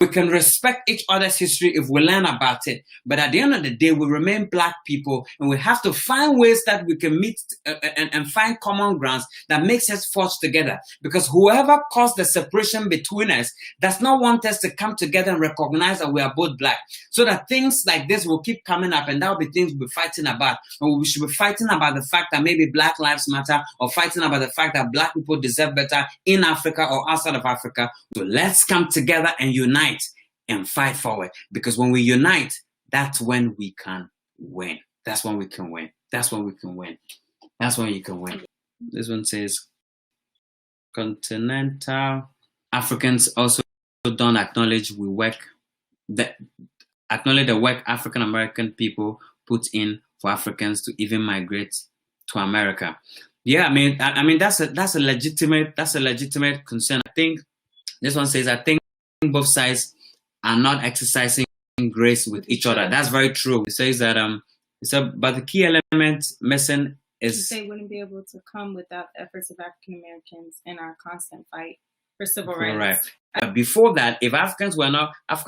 We can respect each other's history if we learn about it. But at the end of the day, we remain Black people, and we have to find ways that we can meet and find common grounds that makes us forge together. Because whoever caused the separation between us does not want us to come together and recognize that we are both Black. So that things like this will keep coming up, and that will be things we'll be fighting about. And we should be fighting about the fact that maybe Black lives matter, or fighting about the fact that Black people deserve better in Africa or outside of Africa. So let's come together and unite and fight forward, because when we unite, that's when we can win. That's when we can win. That's when we can win. That's when you can win. This one says, continental Africans also don't acknowledge acknowledge the work African American people put in for Africans to even migrate to America. Yeah, I mean that's a legitimate concern. I think this one says, I think both sides are not exercising grace with each other. That's very true. It says that but the key element missing is they wouldn't be able to come without the efforts of African Americans in our constant fight for civil rights. Right. Before that, if African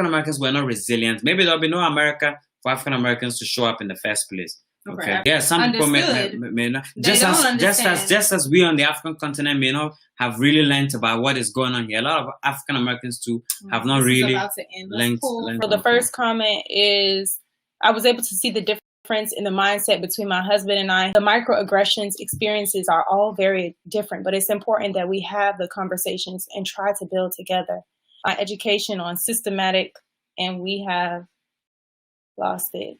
Americans were not resilient, maybe there'll be no America for African Americans to show up in the first place. Okay. Yeah, some people may not. Just as we on the African continent may not have really learned about what is going on here. A lot of African Americans too have not really learned. So the first comment is, I was able to see the difference in the mindset between my husband and I. The microaggressions experiences are all very different, but it's important that we have the conversations and try to build together. My education on systematic, and we have lost it.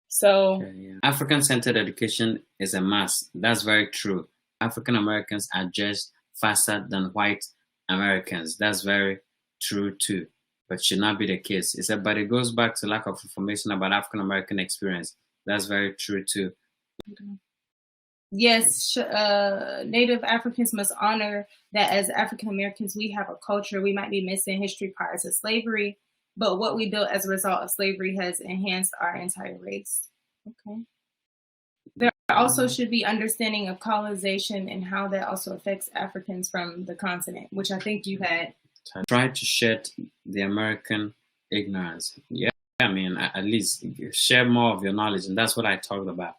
So African-centered education is a must. That's very true. African Americans are judged faster than white Americans. That's very true too, but should not be the case. But it goes back to lack of information about African American experience. That's very true too. Yes, Native Africans must honor that as African Americans, we have a culture. We might be missing history prior to slavery, but what we built as a result of slavery has enhanced our entire race. Okay. There also should be understanding of colonization and how that also affects Africans from the continent, which I think you had. Try to shed the American ignorance. Yeah, I mean, at least share more of your knowledge, and that's what I talked about.